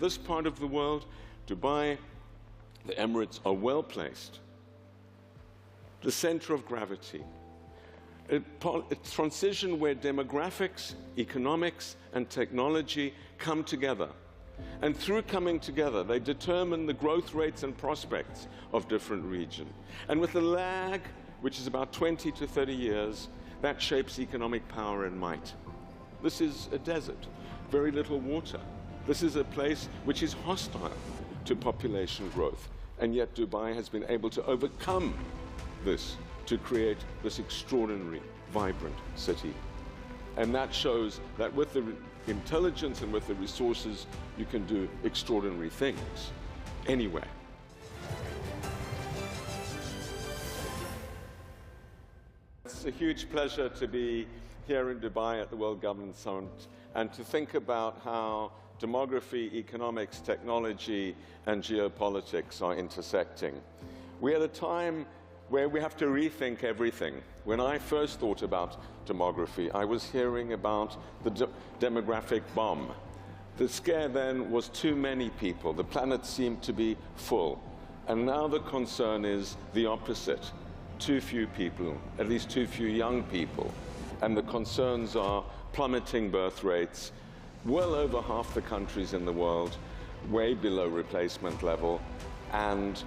this part of the world, Dubai, the Emirates are well placed. The center of gravity. A transition where demographics, economics, and technology come together. And through coming together, they determine the growth rates and prospects of different regions. And with a lag, which is about 20 to 30 years, that shapes economic power and might. This is a desert, very little water. This is a place which is hostile to population growth. And yet Dubai has been able to overcome this to create this extraordinary, vibrant city. And that shows that with the intelligence and with the resources, you can do extraordinary things anywhere. It's a huge pleasure to be here in Dubai at the World Governance Summit and to think about how demography, economics, technology, and geopolitics are intersecting. We're at a time where we have to rethink everything. When I first thought about demography, I was hearing about the demographic bomb. The scare then was too many people. The planet seemed to be full. And now the concern is the opposite. Too few people, at least too few young people. And the concerns are plummeting birth rates, well over half the countries in the world, way below replacement level. And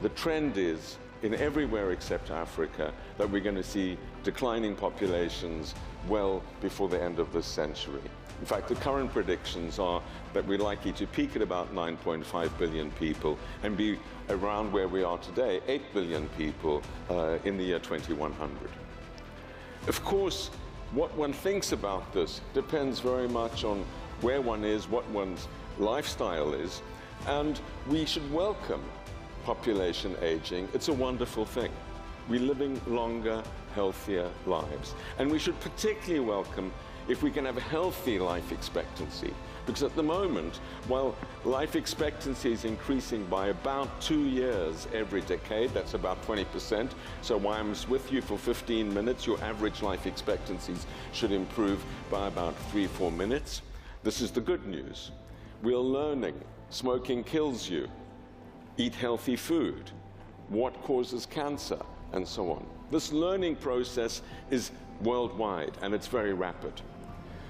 the trend is, in everywhere except Africa, that we're going to see declining populations well before the end of this century. In fact, the current predictions are that we're likely to peak at about 9.5 billion people and be around where we are today, 8 billion people in the year 2100. Of course, what one thinks about this depends very much on where one is, what one's lifestyle is, and we should welcome population aging. It's a wonderful thing. We're living longer, healthier lives. And we should particularly welcome if we can have a healthy life expectancy. Because at the moment, while life expectancy is increasing by about 2 years every decade, that's about 20%, so while I'm with you for 15 minutes, your average life expectancies should improve by about 3-4 minutes. This is the good news. We're learning. Smoking kills you. Eat healthy food, what causes cancer, and so on. This learning process is worldwide, and it's very rapid.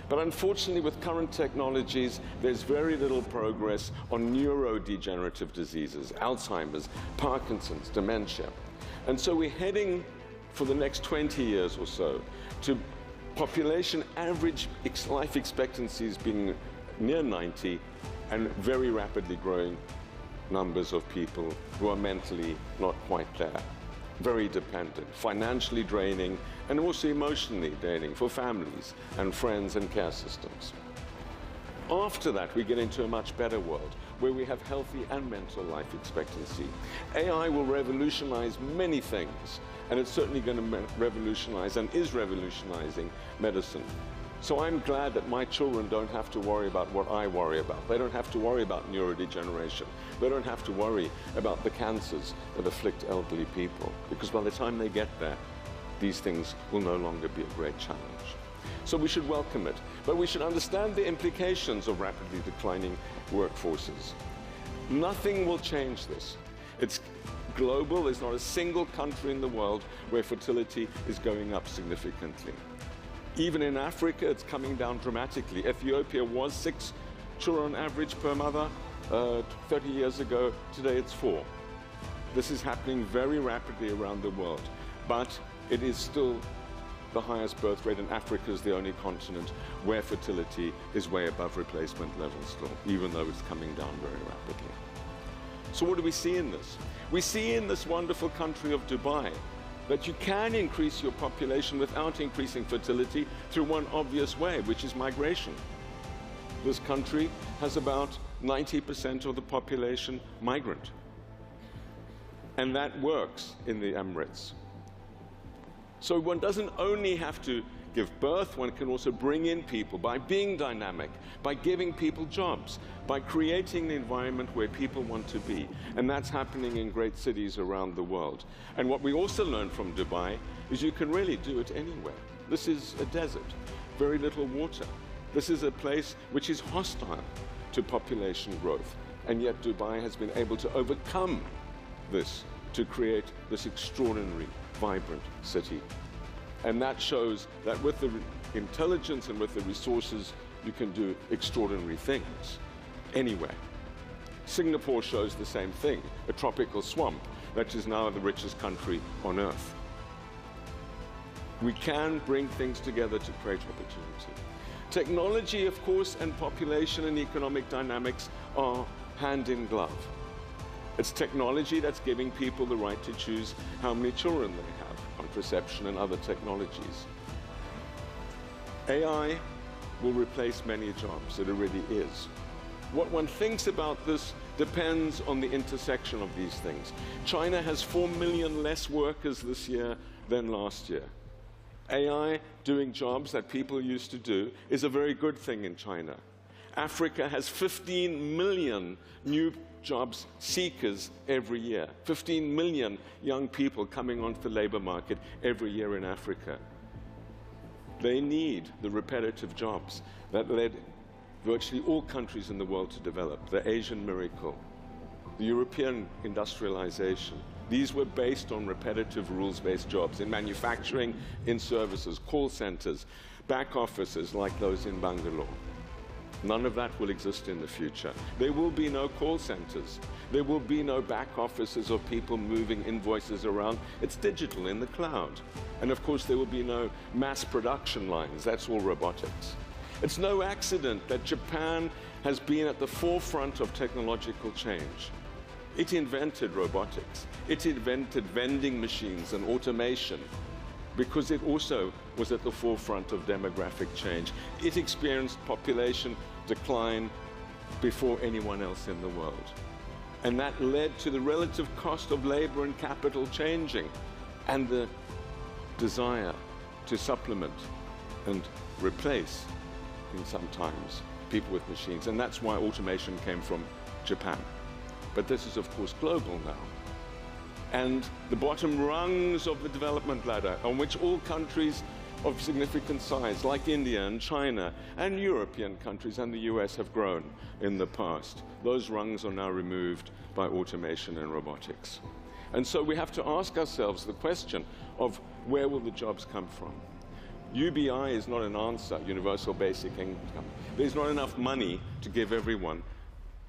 But unfortunately, with current technologies, there's very little progress on neurodegenerative diseases, Alzheimer's, Parkinson's, dementia. And so we're heading, for the next 20 years or so, to population average life expectancies being near 90 and very rapidly growing numbers of people who are mentally not quite there, very dependent, financially draining, and also emotionally draining for families and friends and care systems. After that, we get into a much better world where we have healthy and mental life expectancy. AI will revolutionize many things, and it's certainly going to revolutionize and is revolutionizing medicine. So I'm glad that my children don't have to worry about what I worry about. They don't have to worry about neurodegeneration. They don't have to worry about the cancers that afflict elderly people, because by the time they get there, these things will no longer be a great challenge. So we should welcome it, but we should understand the implications of rapidly declining workforces. Nothing will change this. It's global. There's not a single country in the world where fertility is going up significantly. Even in Africa, it's coming down dramatically. Ethiopia was 6 children on average per mother 30 years ago. Today it's 4. This is happening very rapidly around the world, but it is still the highest birth rate, and Africa is the only continent where fertility is way above replacement levels still, even though it's coming down very rapidly. So what do we see in this? We see in this wonderful country of Dubai that you can increase your population without increasing fertility through one obvious way, which is migration. This country has about 90% of the population migrant. And that works in the Emirates. So one doesn't only have to give birth, one can also bring in people by being dynamic, by giving people jobs, by creating the environment where people want to be. And that's happening in great cities around the world. And what we also learned from Dubai is you can really do it anywhere. This is a desert, very little water. This is a place which is hostile to population growth. And yet Dubai has been able to overcome this to create this extraordinary, vibrant city. And that shows that with the intelligence and with the resources, you can do extraordinary things anywhere. Singapore shows the same thing, a tropical swamp that is now the richest country on earth. We can bring things together to create opportunity. Technology, of course, and population and economic dynamics are hand in glove. It's technology that's giving people the right to choose how many children they have, contraception and other technologies. AI will replace many jobs, it already is. What one thinks about this depends on the intersection of these things. China has 4 million less workers this year than last year. AI doing jobs that people used to do is a very good thing in China. Africa has 15 million new jobs seekers every year. 15 million young people coming onto the labor market every year in Africa. They need the repetitive jobs that led virtually all countries in the world to develop. The Asian miracle, the European industrialization. These were based on repetitive rules-based jobs in manufacturing, in services, call centers, back offices like those in Bangalore. None of that will exist in the future. There will be no call centers. There will be no back offices of people moving invoices around. It's digital in the cloud. And of course, there will be no mass production lines. That's all robotics. It's no accident that Japan has been at the forefront of technological change. It invented robotics. It invented vending machines and automation because it also was at the forefront of demographic change. It experienced population decline before anyone else in the world. And that led to the relative cost of labor and capital changing and the desire to supplement and replace, in sometimes, people with machines. And that's why automation came from Japan. But this is, of course, global now. And the bottom rungs of the development ladder on which all countries of significant size, like India and China and European countries and the US have grown in the past. Those rungs are now removed by automation and robotics. And so we have to ask ourselves the question of where will the jobs come from? UBI is not an answer, universal basic income. There's not enough money to give everyone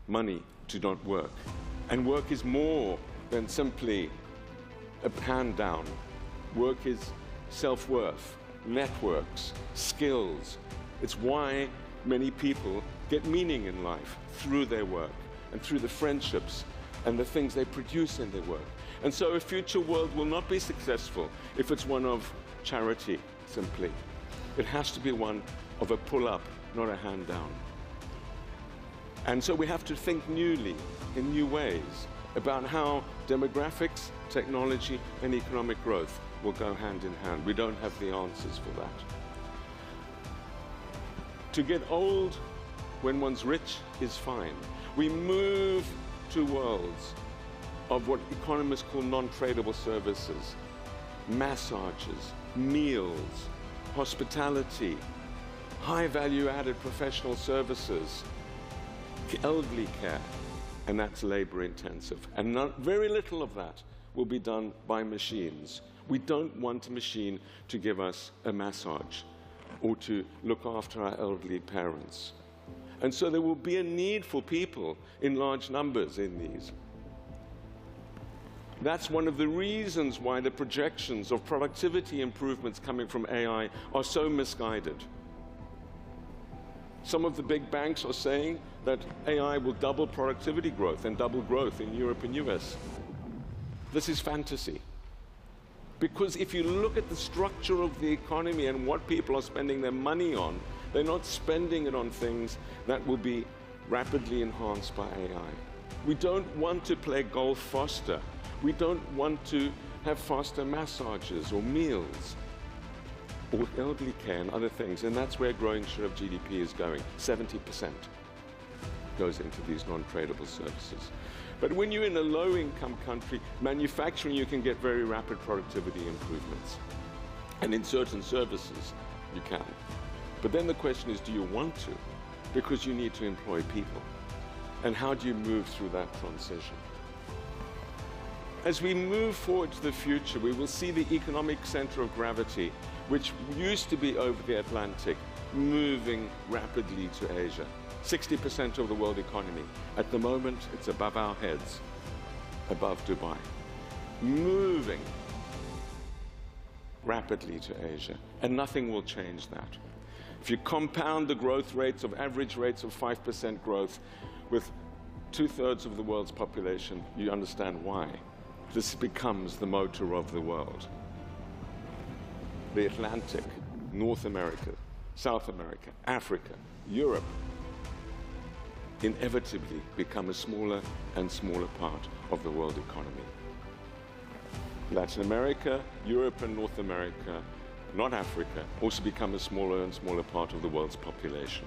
money to not work. And work is more than simply a hand down. Work is self-worth, networks, skills. It's why many people get meaning in life through their work and through the friendships and the things they produce in their work. And so a future world will not be successful if it's one of charity, simply. It has to be one of a pull-up, not a hand down. And so we have to think newly, in new ways, about how demographics, technology, and economic growth will go hand in hand. We don't have the answers for that. To get old when one's rich is fine. We move to worlds of what economists call non-tradable services, massages, meals, hospitality, high value-added professional services, elderly care, and that's labor-intensive. And very little of that will be done by machines. We don't want a machine to give us a massage or to look after our elderly parents. And so there will be a need for people in large numbers in these. That's one of the reasons why the projections of productivity improvements coming from AI are so misguided. Some of the big banks are saying that AI will double productivity growth and double growth in Europe and US. This is fantasy. Because if you look at the structure of the economy and what people are spending their money on, they're not spending it on things that will be rapidly enhanced by AI. We don't want to play golf faster. We don't want to have faster massages or meals or elderly care and other things. And that's where a growing share of GDP is going. 70% goes into these non-tradable services. But when you're in a low-income country, manufacturing, you can get very rapid productivity improvements. And in certain services, you can. But then the question is, do you want to? Because you need to employ people. And how do you move through that transition? As we move forward to the future, we will see the economic center of gravity, which used to be over the Atlantic, moving rapidly to Asia. 60% of the world economy. At the moment, it's above our heads, above Dubai. Moving rapidly to Asia, and nothing will change that. If you compound the growth rates of average rates of 5% growth with 2/3 of the world's population, you understand why. This becomes the motor of the world. The Atlantic, North America, South America, Africa, Europe, inevitably become a smaller and smaller part of the world economy. Latin America, Europe, and North America, not Africa, also become a smaller and smaller part of the world's population.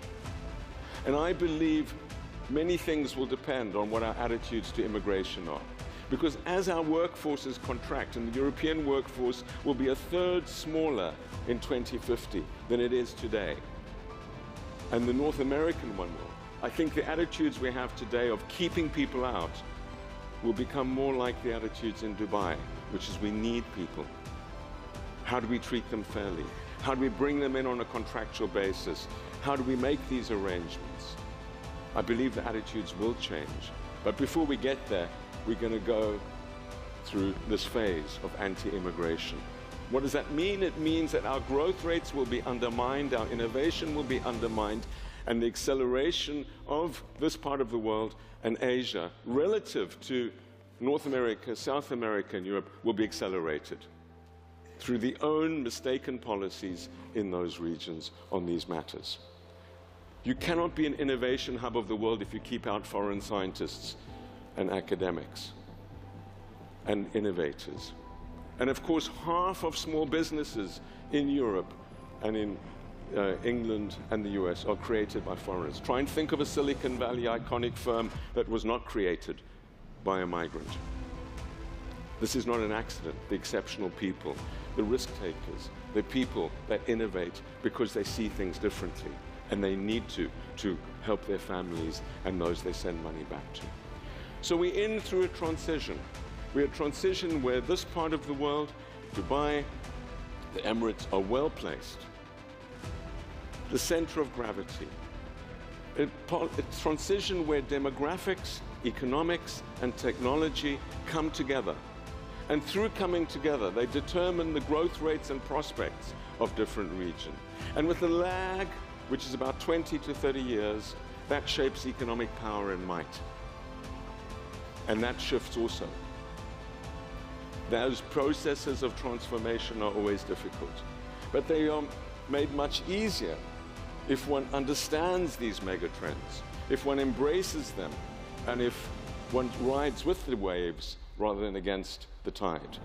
And I believe many things will depend on what our attitudes to immigration are. Because as our workforces contract, and the European workforce will be 1/3 smaller in 2050 than it is today, and the North American one will, I think the attitudes we have today of keeping people out will become more like the attitudes in Dubai, which is we need people. How do we treat them fairly? How do we bring them in on a contractual basis? How do we make these arrangements? I believe the attitudes will change. But before we get there, we're going to go through this phase of anti-immigration. What does that mean? It means that our growth rates will be undermined, our innovation will be undermined, and the acceleration of this part of the world and Asia relative to North America, South America, and Europe will be accelerated through the own mistaken policies in those regions on these matters. You cannot be an innovation hub of the world if you keep out foreign scientists and academics and innovators. And of course, half of small businesses in Europe and in England and the US are created by foreigners. Try and think of a Silicon Valley iconic firm that was not created by a migrant. This is not an accident. The exceptional people, the risk takers, the people that innovate because they see things differently and they need to help their families and those they send money back to. So we're in through a transition. We're a transition where this part of the world, Dubai, the Emirates, are well placed. The center of gravity. A transition where demographics, economics, and technology come together. And through coming together, they determine the growth rates and prospects of different regions. And with a lag, which is about 20 to 30 years, that shapes economic power and might. And that shifts also. Those processes of transformation are always difficult, but they are made much easier if one understands these megatrends, if one embraces them, and if one rides with the waves rather than against the tide.